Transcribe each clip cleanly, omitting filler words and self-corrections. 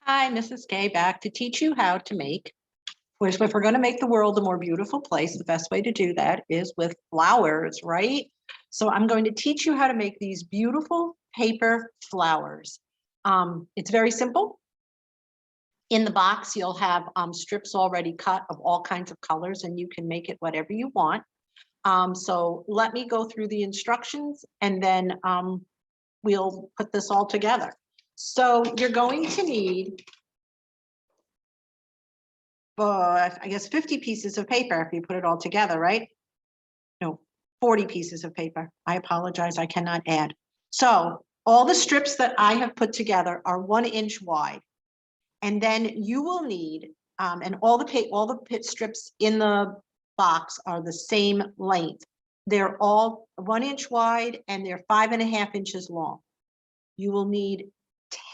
Hi, Mrs. K, back to teach you how to make. Whereas if we're going to make the world a more beautiful place, the best way to do that is with flowers, right? So I'm going to teach you how to make these beautiful paper flowers. It's very simple. In the box, you'll have strips already cut of all kinds of colors, and you can make it whatever you want. So let me go through the instructions, and then we'll put this all together. So you're going to need I guess 50 pieces of paper if you put it all together, right? No, 40 pieces of paper. I apologize, I cannot add. So all the strips that I have put together are 1 inch wide. And then you will need, and all the pit strips in the box are the same length. They're all 1 inch wide and they're 5.5 inches long. You will need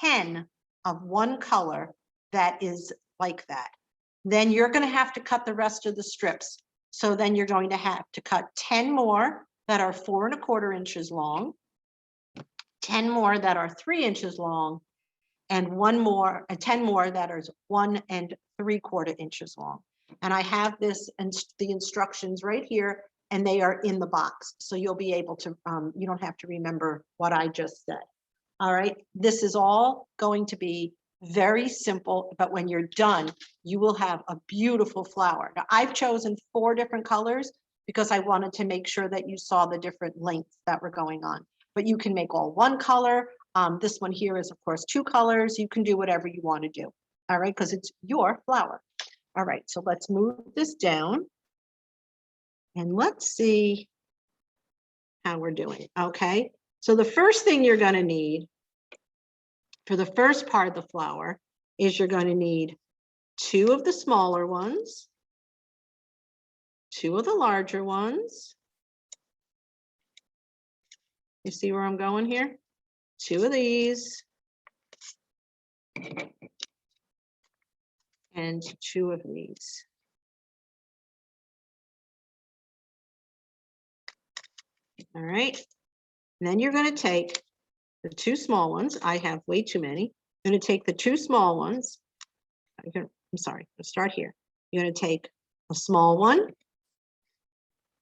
10 of one color that is like that. Then you're going to have to cut the rest of the strips. So then you're going to have to cut 10 more that are 4.25 inches long, 10 more that are 3 inches long, and 10 more that are 1.75 inches long. And I have this and the instructions right here, and they are in the box. So you'll be able to, you don't have to remember what I just said. All right, this is all going to be very simple, but when you're done, you will have a beautiful flower. Now, I've chosen 4 different colors because I wanted to make sure that you saw the different lengths that were going on. But you can make all one color. This one here is, of course, 2 colors. You can do whatever you want to do, all right, because it's your flower. All right, so let's move this down. And let's see how we're doing, okay? So the first thing you're going to need for the first part of the flower is you're going to need 2 of the smaller ones, 2 of the larger ones. You see where I'm going here? 2 of these and 2 of these. All right. And then you're going to take the 2 small ones. I have way too many. I'm going to take the 2 small ones. I'm sorry, let's start here. You're going to take a small one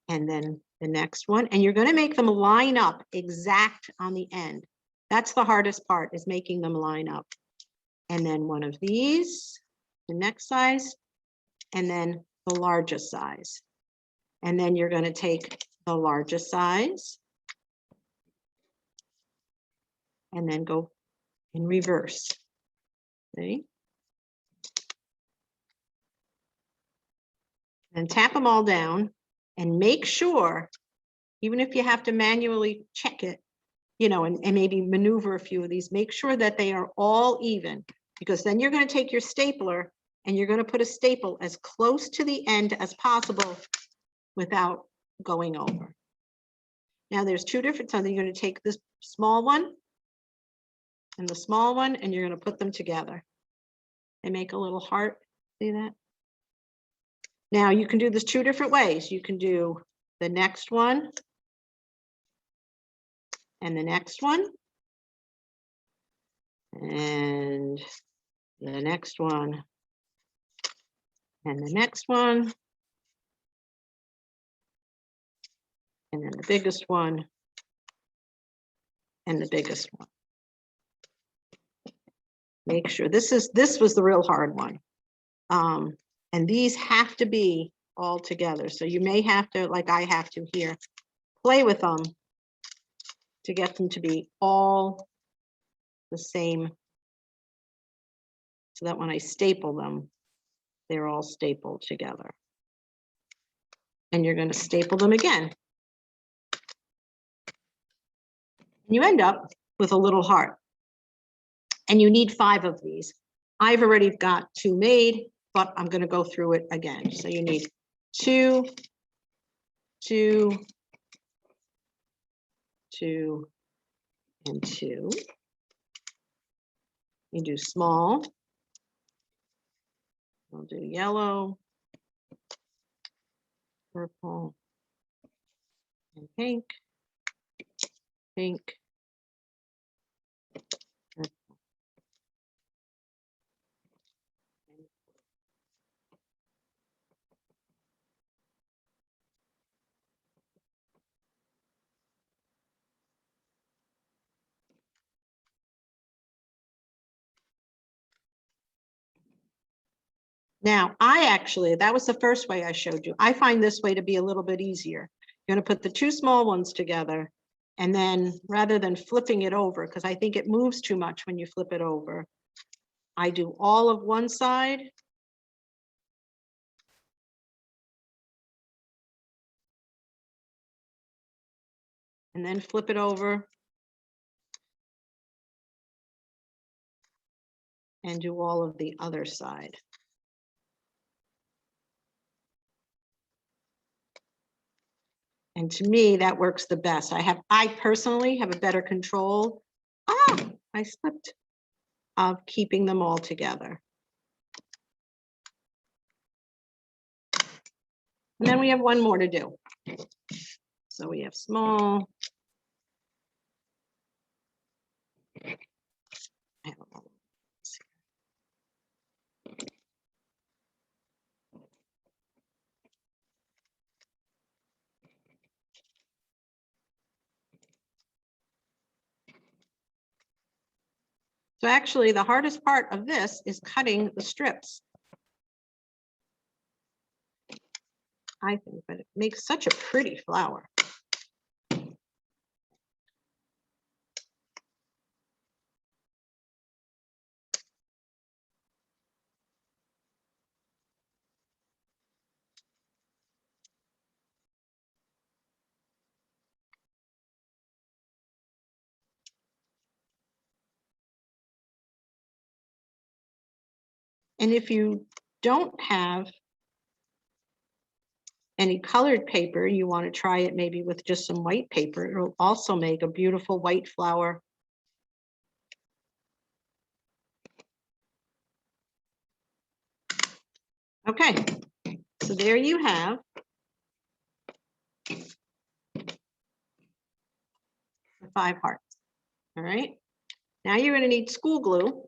and then the next one, and you're going to make them line up exact on the end. That's the hardest part, is making them line up. And then one of these, the next size, and then the largest size. And then you're going to take the largest size and then go in reverse. See? And tap them all down and make sure, even if you have to manually check it, you know, and maybe maneuver a few of these, make sure that they are all even, because then you're going to take your stapler and you're going to put a staple as close to the end as possible without going over. Now there's 2 different times. You're going to take this small one and the small one, and you're going to put them together and make a little heart. See that? Now you can do this 2 different ways. You can do the next one and the next one and the next one and the next one and then the biggest one and the biggest one. Make sure this was the real hard one. And these have to be all together. So you may have to, like I have to here, play with them to get them to be all the same, so that when I staple them, they're all stapled together. And you're going to staple them again. And you end up with a little heart. And you need 5 of these. I've already got 2 made, but I'm going to go through it again. So you need 2, 2, 2, and 2. You do small. I'll do yellow, purple, and pink, pink, purple, Now, that was the first way I showed you. I find this way to be a little bit easier. You're gonna put the two small ones together, and then rather than flipping it over, because I think it moves too much when you flip it over, I do all of one side. And then flip it over. And do all of the other side. And to me, that works the best. I personally have a better control. I slipped, of keeping them all together. And then we have one more to do. So we have small. So actually, the hardest part of this is cutting the strips. I think, but it makes such a pretty flower. And if you don't have any colored paper, you want to try it maybe with just some white paper. It'll also make a beautiful white flower. Okay, so there you have the 5 hearts. All right, now you're going to need school glue.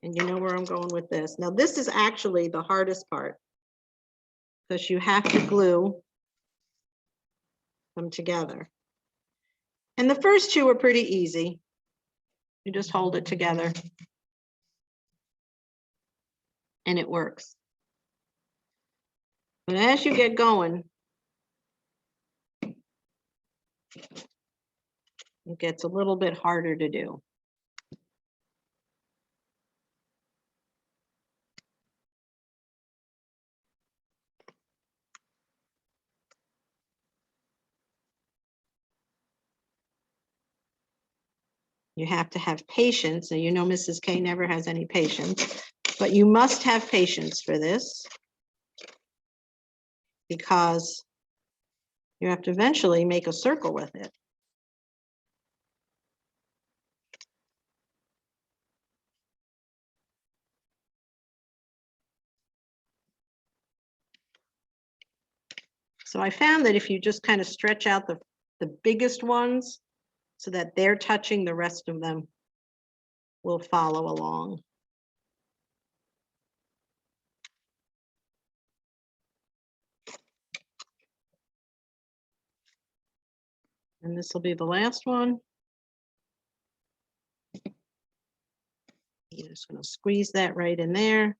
And you know where I'm going with this. Now, this is actually the hardest part because you have to glue them together. And the first two are pretty easy. You just hold it together and it works. But as you get going, it gets a little bit harder to do. You have to have patience. And you know, Mrs. K never has any patience, but you must have patience for this because you have to eventually make a circle with it. So I found that if you just kind of stretch out the biggest ones so that they're touching, the rest of them will follow along. And this will be the last one. You're just going to squeeze that right in there.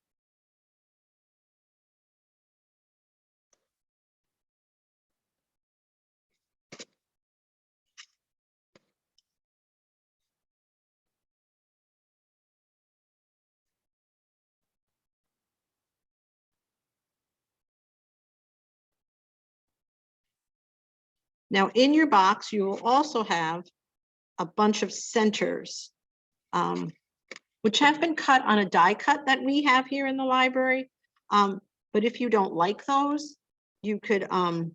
Now in your box, you will also have a bunch of centers, which have been cut on a die cut that we have here in the library. But if you don't like those, you could,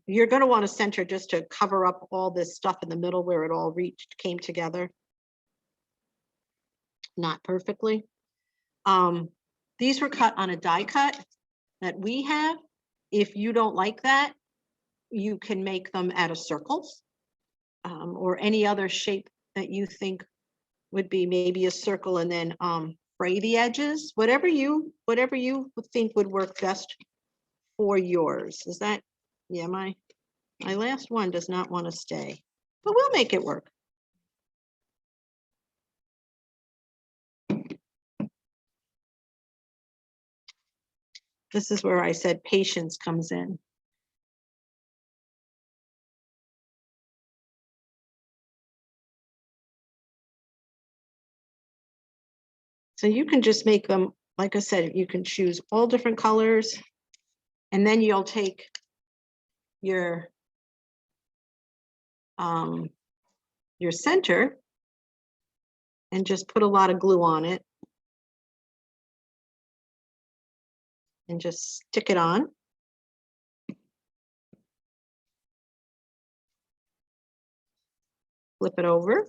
you're going to want a center just to cover up all this stuff in the middle where it all came together. Not perfectly. These were cut on a die cut that we have. If you don't like that, you can make them out of circles, or any other shape that you think would be maybe a circle, and then fray the edges, whatever you would think would work best for yours. Is that, yeah, my last one does not want to stay, but we'll make it work. This is where I said patience comes in. So you can just make them, like I said, you can choose all different colors. And then you'll take your center and just put a lot of glue on it. And just stick it on. Flip it over.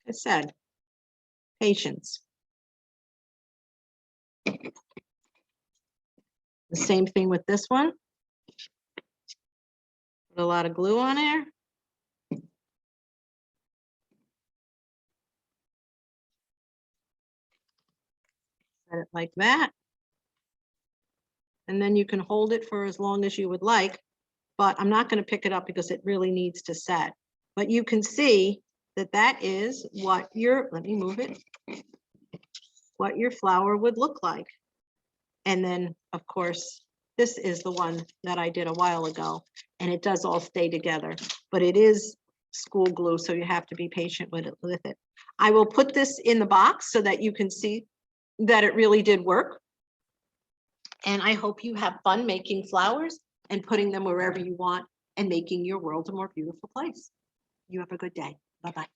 I said, patience. The same thing with this one. Put a lot of glue on there. Set it like that. And then you can hold it for as long as you would like, but I'm not going to pick it up because it really needs to set. But you can see that that is what your, let me move it, what your flower would look like. And then, of course, this is the one that I did a while ago, and it does all stay together, but it is school glue, so you have to be patient with it. I will put this in the box so that you can see that it really did work. And I hope you have fun making flowers and putting them wherever you want and making your world a more beautiful place. You have a good day. Bye-bye.